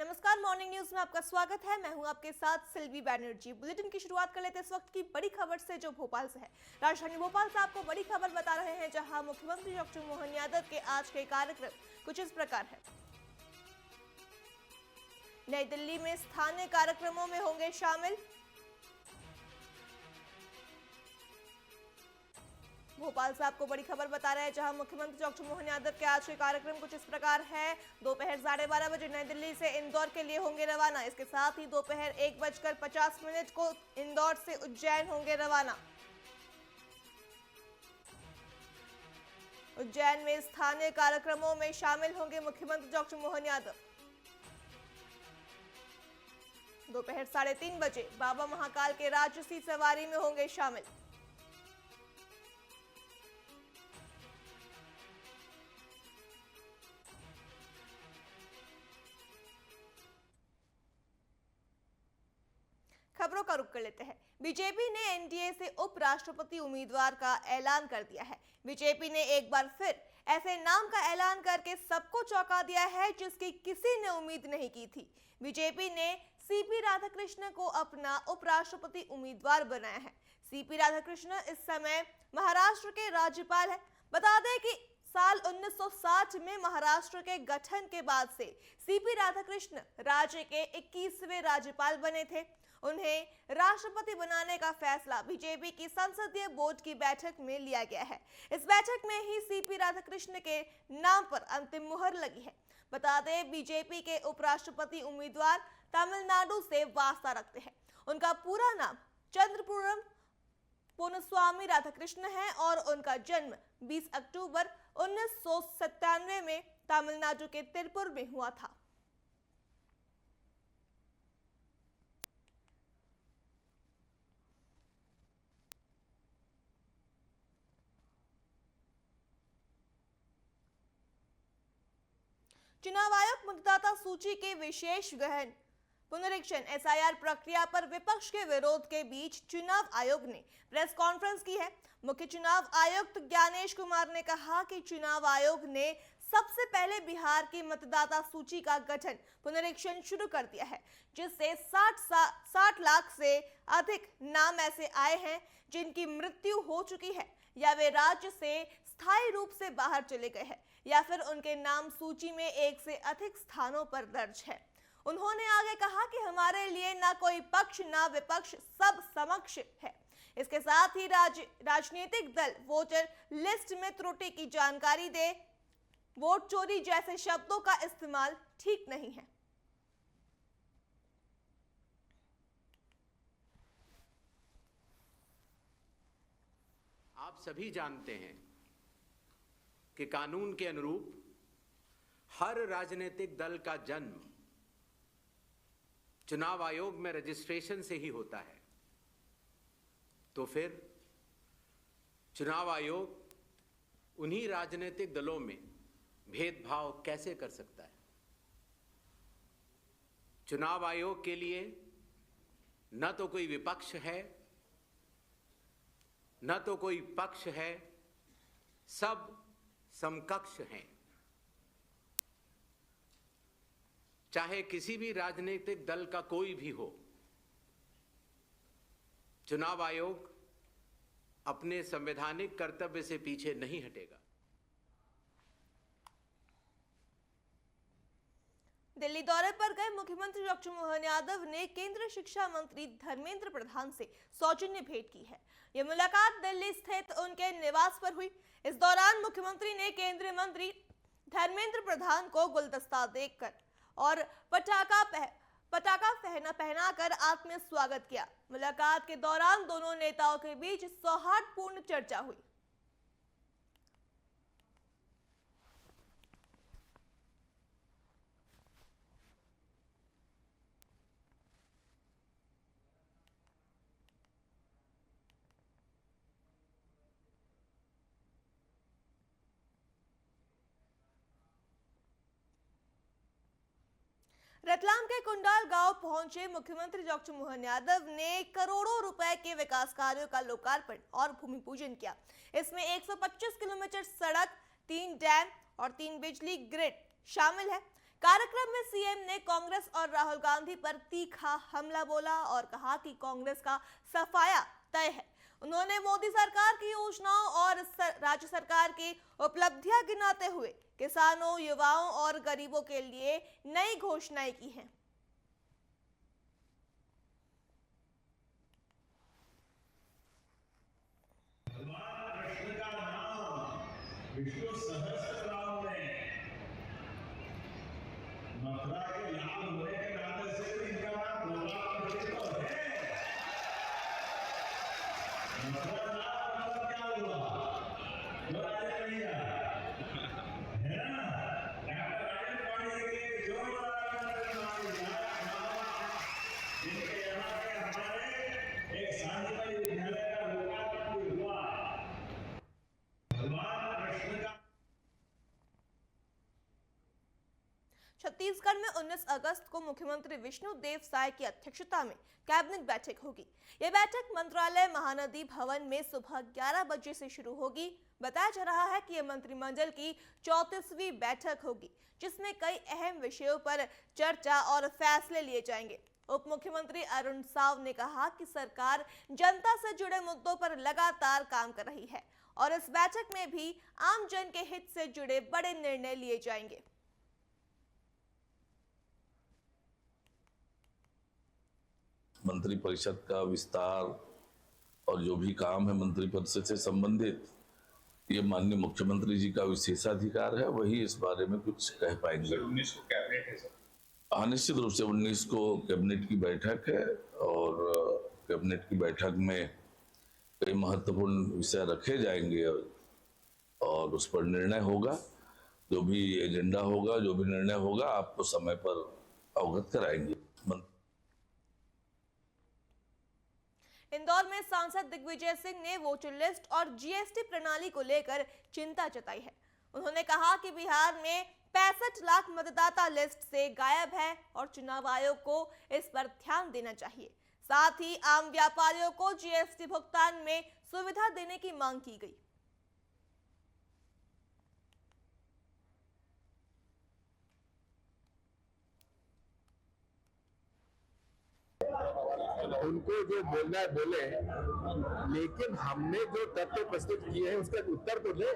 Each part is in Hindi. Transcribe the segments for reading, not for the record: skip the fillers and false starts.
नमस्कार, मॉर्निंग न्यूज में आपका स्वागत है। मैं हूं आपके साथ सिल्वी बैनर्जी। बुलेटिन की शुरुआत कर लेते हैं इस वक्त की बड़ी खबर से, जो भोपाल से है। राजधानी भोपाल से आपको बड़ी खबर बता रहे हैं, जहां मुख्यमंत्री डॉक्टर मोहन यादव के आज के कार्यक्रम कुछ इस प्रकार है। नई दिल्ली में स्थानीय कार्यक्रमों में होंगे शामिल। भोपाल से आपको बड़ी खबर बता रहे हैं, जहां मुख्यमंत्री डॉक्टर मोहन यादव के आज के कार्यक्रम कुछ इस प्रकार है। दोपहर 12:30 बजे नई दिल्ली से इंदौर के लिए होंगे रवाना। इसके साथ ही दोपहर 1:50 को इंदौर से उज्जैन होंगे रवाना। उज्जैन में स्थानीय कार्यक्रमों में शामिल होंगे मुख्यमंत्री डॉक्टर मोहन यादव। दोपहर 3:30 बजे बाबा महाकाल के राजसी सवारी में होंगे शामिल। खबरों का रुख कर लेते हैं। बीजेपी ने एनडीए से उपराष्ट्रपति उम्मीदवार का ऐलान कर दिया है। बीजेपी ने एक बार फिर ऐसे नाम का ऐलान करके सबको चौंका दिया है, जिसकी किसी ने उम्मीद नहीं की थी। बीजेपी ने सीपी राधाकृष्णन को अपना उपराष्ट्रपति उम्मीदवार बनाया है। सीपी राधाकृष्णन इस समय महाराष्ट्र के राज्यपाल हैं। बता दें कि साल 1960 में महाराष्ट्र के गठन के बाद से सीपी राधाकृष्णन राज्य के 21वें राज्यपाल बने थे। उन्हें राष्ट्रपति बनाने का फैसला बीजेपी की संसदीय बोर्ड की बैठक में लिया गया है। इस बैठक में ही सीपी राधाकृष्णन के नाम पर अंतिम मुहर लगी है। बता दें, बीजेपी के उपराष्ट्रपति उम्मीदवार तमिलनाडु से वास्ता रखते हैं। उनका पूरा नाम चंद्रपुरम पोनुस्वामी राधाकृष्णन है और उनका जन्म 20 अक्टूबर 1997 में तमिलनाडु के तिरुपुर में हुआ था। चुनाव आयोग मतदाता सूची के विशेष गहन पुनरीक्षण एसआईआर प्रक्रिया पर विपक्ष के विरोध के बीच चुनाव आयोग ने प्रेस कॉन्फ्रेंस की है। मुख्य चुनाव आयुक्त ज्ञानेश कुमार ने कहा कि चुनाव आयोग ने सबसे पहले बिहार की मतदाता सूची का गठन पुनरीक्षण शुरू कर दिया है, जिससे 60 लाख से अधिक नाम ऐसे आए हैं जिनकी मृत्यु हो चुकी है, या वे राज्य से स्थायी रूप से बाहर चले गए हैं, या फिर उनके नाम सूची में एक से अधिक स्थानों पर दर्ज है। उन्होंने आगे कहा कि हमारे लिए ना कोई पक्ष ना विपक्ष, सब समक्ष है। इसके साथ ही राजनीतिक दल वोटर लिस्ट में त्रुटि की जानकारी दे, वोट चोरी जैसे शब्दों का इस्तेमाल ठीक नहीं है। आप सभी जानते हैं कि कानून के अनुरूप हर राजनीतिक दल का जन्म चुनाव आयोग में रजिस्ट्रेशन से ही होता है। तो फिर चुनाव आयोग उन्हीं राजनीतिक दलों में भेदभाव कैसे कर सकता है? चुनाव आयोग के लिए न तो कोई विपक्ष है, न तो कोई पक्ष है, सब समकक्ष हैं। चाहे किसी भी राजनीतिक दल का कोई भी हो, चुनाव आयोग अपने संवैधानिक कर्तव्य से पीछे नहीं हटेगा। दिल्ली दौरे पर गए मुख्यमंत्री डॉक्टर मोहन यादव ने केंद्रीय शिक्षा मंत्री धर्मेंद्र प्रधान से सौजन्य भेंट की है। यह मुलाकात दिल्ली स्थित उनके निवास पर हुई। इस दौरान मुख्यमंत्री ने केंद्रीय मंत्री धर्मेंद्र प्रधान को गुलदस्ता देकर और पटाखा पहनाकर आत्मीय स्वागत किया। मुलाकात के दौरान दोनों नेताओं के बीच सौहार्दपूर्ण चर्चा हुई। रतलाम के कुंडाल गांव पहुंचे मुख्यमंत्री डॉक्टर मोहन यादव ने करोड़ों रुपए के विकास कार्यों का लोकार्पण और भूमि पूजन किया। इसमें 125 किलोमीटर सड़क, 3 डैम और 3 बिजली ग्रिड शामिल है। कार्यक्रम में सीएम ने कांग्रेस और राहुल गांधी पर तीखा हमला बोला और कहा कि कांग्रेस का सफाया तय है। उन्होंने मोदी सरकार की योजनाओं और राज्य सरकार की उपलब्धियां गिनाते हुए किसानों, युवाओं और गरीबों के लिए नई घोषणाएं की हैं। विष्णु सहस्त्रनाम में मथुरा के लाल होने के नाते से इनका नाम गोपाल कृष्ण है। मथुरा नाम मतलब क्या हुआ? जो राजा भैया है ना, डॉक्टर राजेंद्र पांडे के जिनके यहाँ के हमारे एक शांतिमय विद्यालय का लोकार्पण हुआ। छत्तीसगढ़ में 19 अगस्त को मुख्यमंत्री विष्णुदेव साय की अध्यक्षता में कैबिनेट बैठक होगी। यह बैठक मंत्रालय महानदी भवन में सुबह 11 बजे से शुरू होगी। बताया जा रहा है कि यह मंत्रिमंडल की 34वीं बैठक होगी, जिसमें कई अहम विषयों पर चर्चा और फैसले लिए जाएंगे। उप मुख्यमंत्री अरुण साव ने कहा कि सरकार जनता से जुड़े मुद्दों पर लगातार काम कर रही है और इस बैठक में भी आम जन के हित से जुड़े बड़े निर्णय लिए जाएंगे। मंत्रिपरिषद का विस्तार और जो भी काम है मंत्रिपरिषद से संबंधित, ये माननीय मुख्यमंत्री जी का विशेषाधिकार है, वही इस बारे में कुछ कह पाएंगे। 19 को कैबिनेट है सर। हाँ, निश्चित रूप से 19 को कैबिनेट की बैठक है और कैबिनेट की बैठक में कई महत्वपूर्ण विषय रखे जाएंगे और उस पर निर्णय होगा। जो भी एजेंडा होगा, जो भी निर्णय होगा, आपको समय पर अवगत कराएंगे। इंदौर में सांसद दिग्विजय सिंह ने वोटर लिस्ट और जीएसटी प्रणाली को लेकर चिंता जताई है। उन्होंने कहा कि बिहार में 65 लाख मतदाता लिस्ट से गायब है और चुनाव आयोग को इस पर ध्यान देना चाहिए। साथ ही आम व्यापारियों को जीएसटी भुगतान में सुविधा देने की मांग की गई। उनको जो बोलना है बोले, लेकिन हमने जो तथ्य प्रस्तुत किए हैं उसका उत्तर तो दे।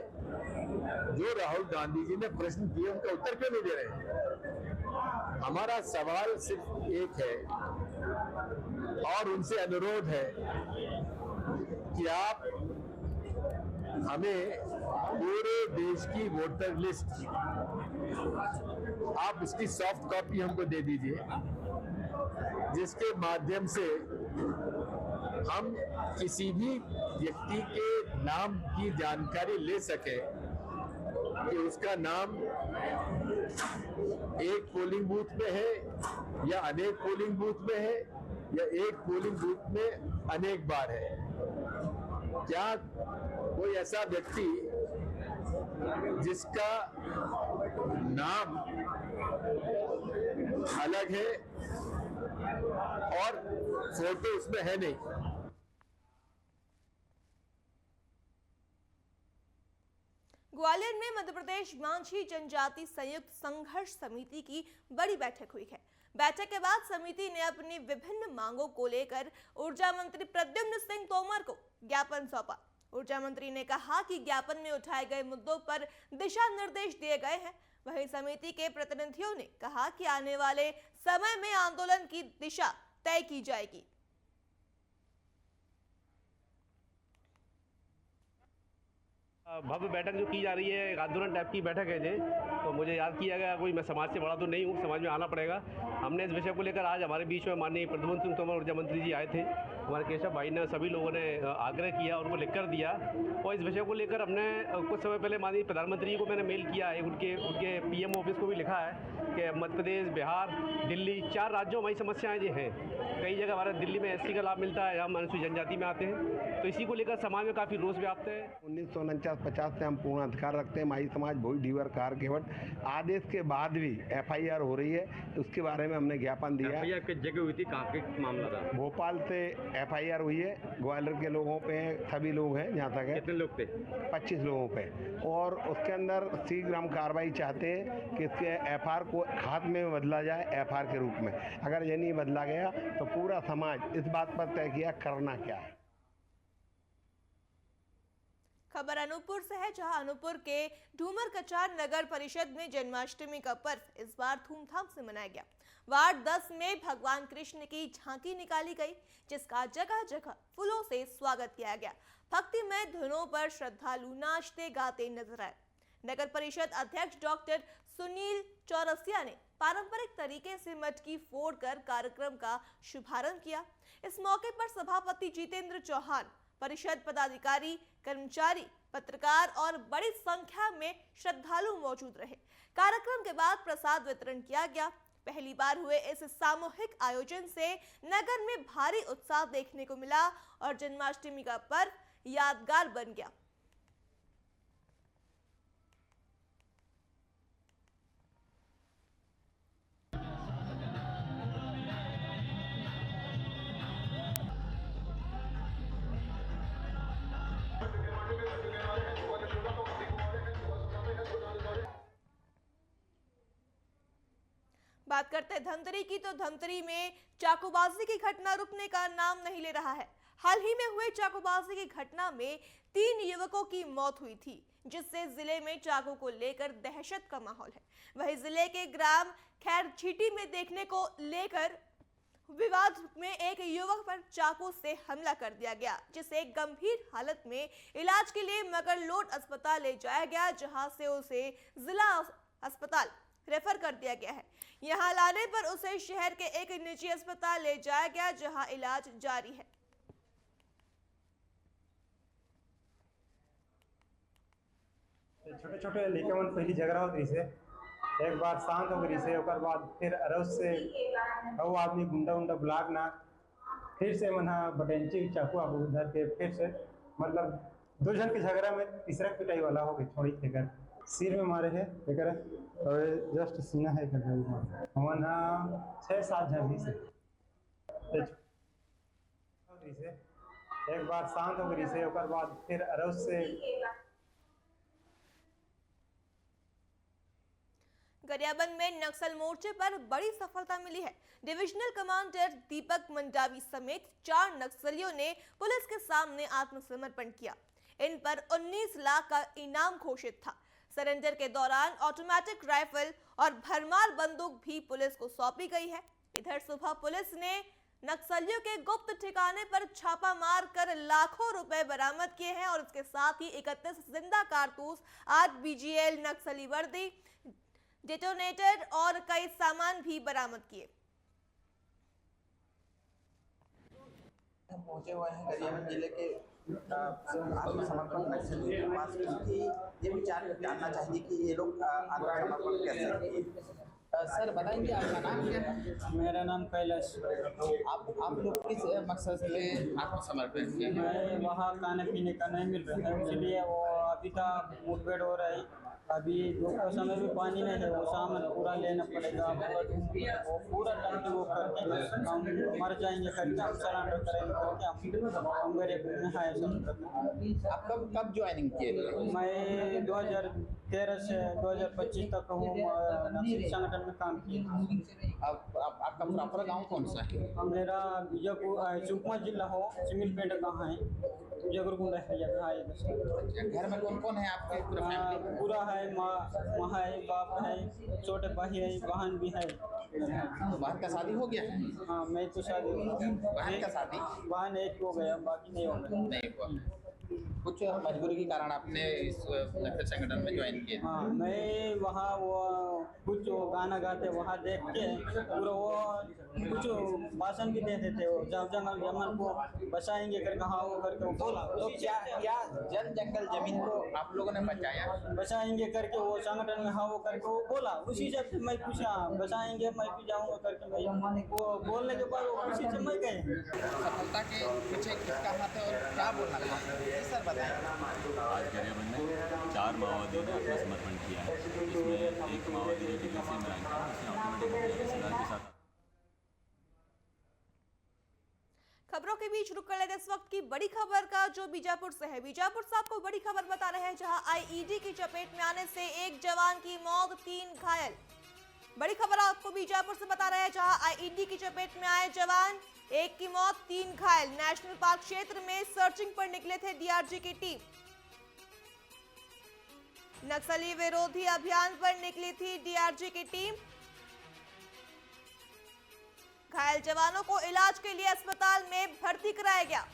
जो राहुल गांधी जी ने प्रश्न किए उनका उत्तर क्यों नहीं दे रहे? हमारा सवाल सिर्फ एक है और उनसे अनुरोध है कि आप हमें पूरे देश की वोटर लिस्ट, आप उसकी सॉफ्ट कॉपी हमको दे दीजिए, जिसके माध्यम से हम किसी भी व्यक्ति के नाम की जानकारी ले सके कि उसका नाम एक पोलिंग बूथ में है या अनेक पोलिंग बूथ में है या एक पोलिंग बूथ में अनेक बार है। क्या कोई ऐसा व्यक्ति जिसका नाम अलग है और फोटो उसमें है नहीं? ग्वालियर में मध्य प्रदेश मांझी जनजाति संयुक्त संघर्ष समिति की बड़ी बैठक हुई है। बैठक के बाद समिति ने अपनी विभिन्न मांगों को लेकर ऊर्जा मंत्री प्रद्युम्न सिंह तोमर को ज्ञापन सौंपा। ऊर्जा मंत्री ने कहा कि ज्ञापन में उठाए गए मुद्दों पर दिशा निर्देश दिए गए हैं। वहीं समिति के प्रतिनिधियों ने कहा कि आने वाले समय में आंदोलन की दिशा तय की जाएगी। भव्य बैठक जो की जा रही है, एक आंदोलन टाइप की बैठक है जी। तो मुझे याद किया गया, कोई मैं समाज से बड़ा तो नहीं हूँ, समाज में आना पड़ेगा। हमने इस विषय को लेकर आज हमारे बीच में माननीय प्रद्युम्न सिंह तोमर ऊर्जा मंत्री जी आए थे। हमारे केशव भाई ने, सभी लोगों ने आग्रह किया, उनको लिख कर दिया और इस विषय को लेकर हमने कुछ समय पहले माननीय प्रधानमंत्री जी को मैंने मेल किया है। उनके पीएम ऑफिस को भी लिखा है कि मध्य प्रदेश, बिहार, दिल्ली, 4 राज्यों में हमारी समस्याएँ जो हैं। कई जगह हमारे दिल्ली में एससी का लाभ मिलता है, हम अनुसूचित जनजाति में आते हैं, तो इसी को लेकर समाज में काफ़ी रोष व्याप्त है। 1949 50 से हम पूर्ण अधिकार रखते हैं। माई समाज भोई ढीवर कार केवट आदेश के बाद भी FIR हो रही है, उसके बारे में हमने ज्ञापन दिया। भैया किस जगह हुई थी, कहाँ के मामला था? भोपाल से FIR हुई है, ग्वालियर के लोगों पे सभी लोग हैं, जहाँ तक है कितने लोग थे? 25 लोगों पे, और उसके अंदर शीघ्र हम कार्रवाई चाहते हैं कि इसके FR को खात्मे में बदला जाए FR के रूप में। अगर ये नहीं बदला गया तो पूरा समाज इस बात पर तय किया करना क्या है। खबर अनूपपुर से है, जहां अनूपपुर के ढूमर कचार नगर परिषद में जन्माष्टमी का पर्व इस बार धूमधाम से मनाया गया। वार्ड 10 में भगवान कृष्ण की झांकी निकाली गई, जिसका जगह जगह फूलों से स्वागत किया गया। भक्तिमय धुनों पर श्रद्धालु नाचते गाते नजर आए। नगर परिषद अध्यक्ष डॉक्टर सुनील चौरसिया ने पारंपरिक तरीके से मटकी फोड़कर कार्यक्रम का शुभारंभ किया। इस मौके पर सभापति जितेंद्र चौहान, परिषद पदाधिकारी, कर्मचारी, पत्रकार और बड़ी संख्या में श्रद्धालु मौजूद रहे। कार्यक्रम के बाद प्रसाद वितरण किया गया। पहली बार हुए इस सामूहिक आयोजन से नगर में भारी उत्साह देखने को मिला और जन्माष्टमी का पर्व यादगार बन गया। बात करते हैं धमतरी की, तो धमतरी में चाकूबाजी की घटना रुकने का नाम नहीं ले रहा है। हाल ही में हुए चाकूबाजी की घटना में 3 युवकों की मौत हुई थी, जिससे जिले में चाकू को लेकर दहशत का माहौल है। वहीं जिले के ग्राम खैरछीटी में देखने को लेकर विवाद में एक युवक पर चाकू से हमला कर दिया गया, जिसे गंभीर हालत में इलाज के लिए मगरलोड अस्पताल ले जाया गया, जहां से उसे जिला अस्पताल रेफर कर दिया गया है। यहां लाने पर उसे शहर के एक निजी अस्पताल ले जाया गया, जहां इलाज जारी है। छोटे छोटे लड़के मन पहली झगड़ा होती से एक बार शांत हो गई से, ओकर बाद फिर अरोज से वो आदमी गुंडा उंडा ब्लाक ना फिर से मना बटेंची चाकू आप उधर के फिर से मतलब 2 जन के झगड़ा में तीसरा पिटाई वाला हो गई। थोड़ी देकर सिर में मारे है लेकर और जस्ट सीना है कर हमन 6-7 जन से एक बार शांत हो गई से, ओकर बाद फिर अरोज से। गरियाबंद में नक्सल मोर्चे पर बड़ी सफलता मिली है। डिविजनल कमांडर दीपक मंडावी समेत 4 नक्सलियों ने पुलिस के सामने आत्मसमर्पण किया। इन पर 19 लाख का इनाम घोषित था। सरेंडर के दौरान ऑटोमेटिक राइफल और भरमार बंदूक भी पुलिस को सौंपी गई है। इधर सुबह पुलिस ने नक्सलियों के गुप्त ठिकाने पर छापा मार कर लाखों रुपए बरामद किए हैं और इसके साथ ही 31 जिंदा कारतूस, 8 BGL नक्सली वर्दी, डेटोनेटर और कई सामान भी बरामद किए। हम पहुंचे हुए हैं गरियाबंद जिले के आत्मसमर्पण नक्सलियों के पास, क्योंकि ये विचार जानना चाहिए कि ये लोग आत्मसमर्पण कैसे किए। सर बताएंगे आपका नाम क्या है? मेरा नाम कैलाश। आप लोग किस मकसद से आत्मसमर्पण किए? मैं वहाँ खाने पीने का नहीं मिल रहा है, इसलिए वो अभी तक मुठभेड़ हो रहा है। अभी दोपहर समय भी पानी नहीं है, वो सामान पूरा लेना पड़ेगा। वो पूरा टंकी वो करके हम मर जाएंगे करके हम सरेंडर करेंगे करके हम गरीब में आए। आप कब ज्वाइनिंग किए? मैं 2013 से 2025 तक हूँ नक्सली संगठन में काम किया। अब आपका प्रॉपर गांव कौन सा है? मेरा बीजापुर सुकमा जिला हो, सिमिलपेट कहाँ है, जगरगुंडा है जगह। घर में कौन कौन है आपके? पूरा है, माँ है, बाप है, छोटे भाई है, बहन भी है। बहन का शादी हो गया है? हाँ मैं तो शादी। बहन का शादी? बहन एक हो गया, बाकी नहीं हो गया। नहीं हुआ। कुछ मजबूरी के कारण आपने इस नक्सल संगठन में ज्वाइन किया? हाँ मैं वहाँ वो कुछ गाना गाते वहाँ देख के पूरा वो कुछ भाषण भी देते थे। वो जब जंगल जमन को बचाएंगे करके हाँ वो करके वो बोला। तो क्या जंगल जमीन को आप लोगों ने बचाया? बचाएंगे करके वो संगठन में हाँ वो करके वो बोला। उसी से मैं पूछा बचाएंगे मैं भी जाऊँगा करके मैं वो बोलने के बाद वो उसी से मैं गए। सफलता के पीछे किसका हाथ है और क्या बोलना चाहते हैं? सर आज गरियाबंद में 4 माओवादियों ने आत्मसमर्पण किया है। इसमें एक माओवादी जो डीपीसी में रैंक है उसने ऑटोमेटिक रिश्तेदार के साथ। खबरों के बीच रुक कर लेते इस वक्त की बड़ी खबर का जो बीजापुर से है। बीजापुर से आपको बड़ी खबर बता रहे हैं, जहां आईईडी की चपेट में आने से एक जवान की मौत, 3 घायल। बड़ी खबर आपको बीजापुर से बता रहे हैं, जहां आईईडी की चपेट में आए जवान, एक की मौत, 3 घायल। नेशनल पार्क क्षेत्र में सर्चिंग पर निकले थे डीआरजी की टीम। नक्सली विरोधी अभियान पर निकली थी डीआरजी की टीम। घायल जवानों को इलाज के लिए अस्पताल में भर्ती कराया गया।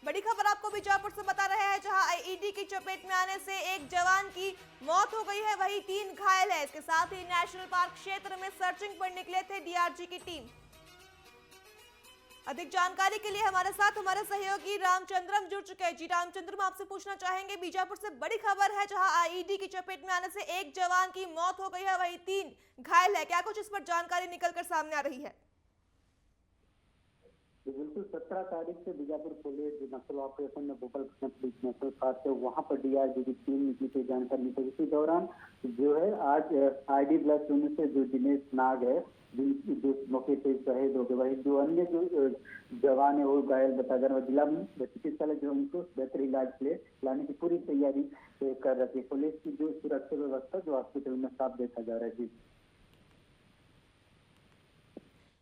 बड़ी खबर आपको बीजापुर से बता रहे हैं, जहां आईईडी की चपेट में आने से एक जवान की मौत हो गई है, वहीं 3 घायल है। इसके साथ ही नेशनल पार्क क्षेत्र में सर्चिंग पर निकले थे डीआरजी की टीम। अधिक जानकारी के लिए हमारे साथ हमारे सहयोगी रामचंद्रम जुड़ चुके हैं। जी रामचंद्रम, आपसे पूछना चाहेंगे, बीजापुर से बड़ी खबर है, जहां आईईडी की चपेट में आने से एक जवान की मौत हो गई है, वहीं 3 घायल है। क्या कुछ इस पर जानकारी निकलकर सामने आ रही है? बिल्कुल 17 तारीख से बीजापुर पुलिस जो नक्सल ऑपरेशन में भोपाल पुलिस नेशनल पार्क है वहाँ पर डीआरजी की टीम निकली थी जानकारी ली थी। इसी दौरान जो है आज आईडी ब्लड यूनिट से जो दिनेश नाग है जो मौके से शहीद हो गए, वही जो अन्य जो जवान है वो घायल बताया जा रहा है। जिला चिकित्सालय जो उनको बेहतर इलाज के लिए लाने की पूरी तैयारी कर रही है। पुलिस की जो सुरक्षा व्यवस्था जो हॉस्पिटल में साफ देखा जा रहा है।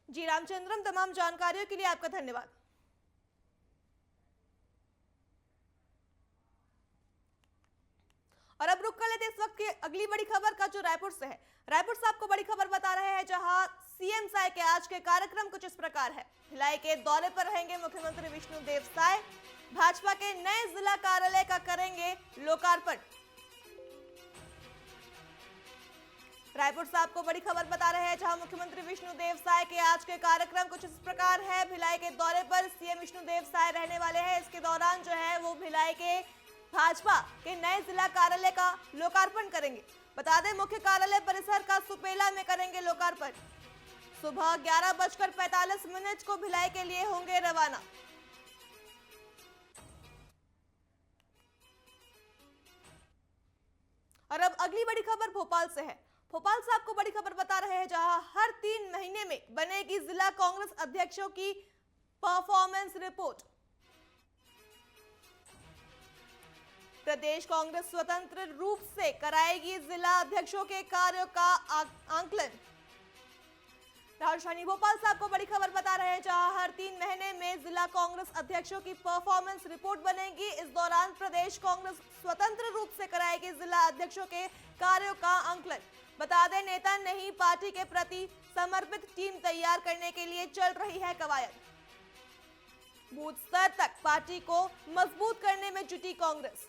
जी रामचंद्रम, तमाम जानकारियों के लिए आपका धन्यवाद। और अब रुक कर लेते इस वक्त की अगली बड़ी खबर का, जो रायपुर से है। रायपुर से आपको बड़ी खबर बता रहे हैं, जहां सीएम साय के आज के कार्यक्रम कुछ इस प्रकार है। भिलाई के दौरे पर रहेंगे मुख्यमंत्री विष्णुदेव साय। भाजपा के नए जिला कार्यालय का करेंगे लोकार्पण। रायपुर से आपको बड़ी खबर बता रहे हैं, जहां मुख्यमंत्री विष्णुदेव साय के आज के कार्यक्रम कुछ इस प्रकार है। भिलाई के दौरे पर सीएम विष्णुदेव साय रहने वाले हैं। इसके दौरान जो है वो भिलाई के भाजपा के नए जिला कार्यालय का लोकार्पण करेंगे। बता दें, मुख्य कार्यालय परिसर का सुपेला में करेंगे लोकार्पण। सुबह 11:45 को भिलाई के लिए होंगे रवाना। और अब अगली बड़ी खबर भोपाल से है। भोपाल से आपको बड़ी खबर बता रहे हैं, जहां हर 3 महीने में बनेगी जिला कांग्रेस अध्यक्षों की परफॉर्मेंस रिपोर्ट। प्रदेश कांग्रेस स्वतंत्र रूप से कराएगी जिला अध्यक्षों के कार्यों का आकलन। राजधानी भोपाल से आपको बड़ी खबर बता रहे हैं, जहां हर 3 महीने में जिला कांग्रेस अध्यक्षों की परफॉर्मेंस रिपोर्ट बनेगी। इस दौरान प्रदेश कांग्रेस स्वतंत्र रूप से कराएगी जिला अध्यक्षों के कार्यों का आकलन। बता दें, नेता नहीं पार्टी के प्रति समर्पित टीम तैयार करने के लिए चल रही है कवायद। बूथ स्तर तक पार्टी को मजबूत करने में जुटी कांग्रेस।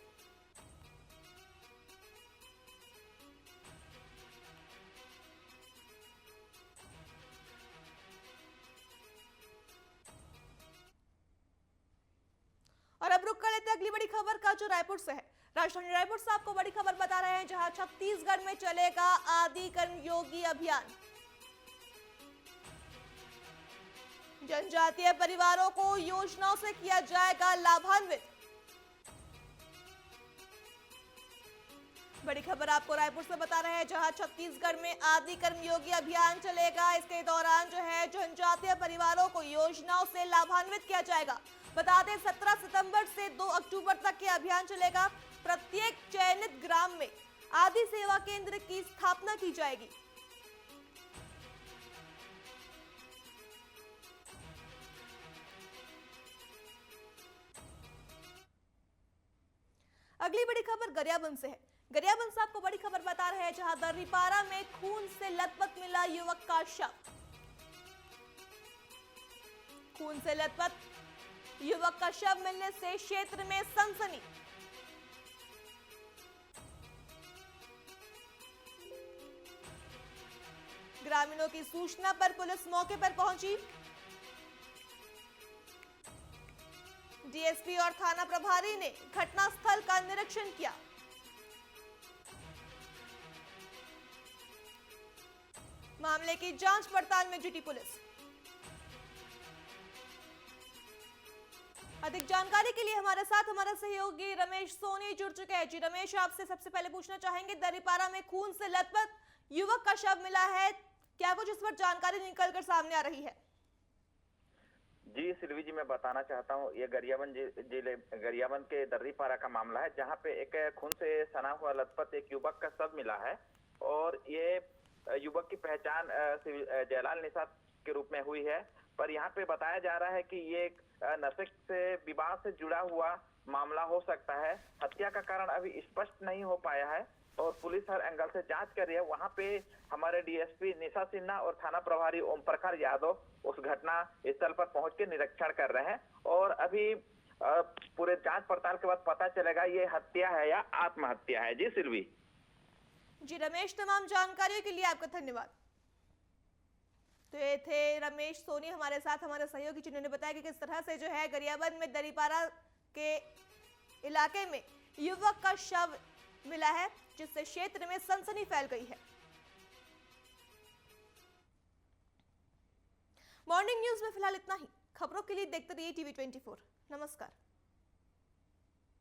और अब रुक कर लेते अगली बड़ी खबर का, जो रायपुर से है। राजधानी रायपुर से आपको बड़ी खबर बता रहे हैं, जहां छत्तीसगढ़ में चलेगा आदि कर्मयोगी अभियान। जनजातीय परिवारों को योजनाओं से किया जाएगा लाभान्वित। बड़ी खबर आपको रायपुर से बता रहे हैं, जहां छत्तीसगढ़ में आदि कर्मयोगी अभियान चलेगा। इसके दौरान जो है जनजातीय परिवारों को योजनाओं से लाभान्वित किया जाएगा। बता दें, 17 सितंबर से 2 अक्टूबर तक ये अभियान चलेगा। प्रत्येक चयनित ग्राम में आदि सेवा केंद्र की स्थापना की जाएगी। अगली बड़ी खबर गरियाबंद से है। गरियाबंद से आपको बड़ी खबर बता रहे हैं, जहां दर्रीपारा में खून से लथपथ मिला युवक का शव। खून से लथपथ युवक का शव मिलने से क्षेत्र में सनसनी। ग्रामीणों की सूचना पर पुलिस मौके पर पहुंची। डीएसपी और थाना प्रभारी ने घटनास्थल का निरीक्षण किया। मामले की जांच पड़ताल में जुटी पुलिस। अधिक जानकारी के लिए हमारे साथ हमारा सहयोगी रमेश सोनी जुड़ चुके हैं। जी रमेश, आपसे सबसे पहले पूछना चाहेंगे, दरीपारा में खून से लथपथ युवक का शव मिला है, क्या कुछ इस पर जानकारी निकलकर सामने आ रही है? जी सिल्वी जी, मैं बताना चाहता हूँ, ये गरियाबंद के दर्रीपारा का मामला है, जहाँ पे एक खून से सना हुआ लथपथ एक युवक का शव मिला है। और ये युवक की पहचान जयलाल निषाद के रूप में हुई है। पर यहाँ पे बताया जा रहा है कि ये एक नशे से विवाह से जुड़ा हुआ मामला हो सकता है। हत्या का कारण अभी स्पष्ट नहीं हो पाया है और पुलिस हर एंगल से जांच कर रही है। वहां पे हमारे डीएसपी निशा सिन्हा और थाना प्रभारी ओम प्रकाश यादव उस घटना स्थल पर पहुंच के निरीक्षण कर रहे हैं और अभी पूरे जांच पड़ताल के बाद पता चलेगा ये हत्या है या आत्महत्या है। जी सिल्वी। जी रमेश, तमाम जानकारियों के लिए आपका धन्यवाद। तो ये थे रमेश सोनी हमारे साथ, हमारे सहयोगी, जिन्होंने बताया कि किस तरह से जो है गरियाबंद में दरीपारा के इलाके में युवक का शव मिला है, जिससे क्षेत्र में सनसनी फैल गई है। मॉर्निंग न्यूज में फिलहाल इतना ही। खबरों के लिए देखते रहिए टीवी 24। नमस्कार।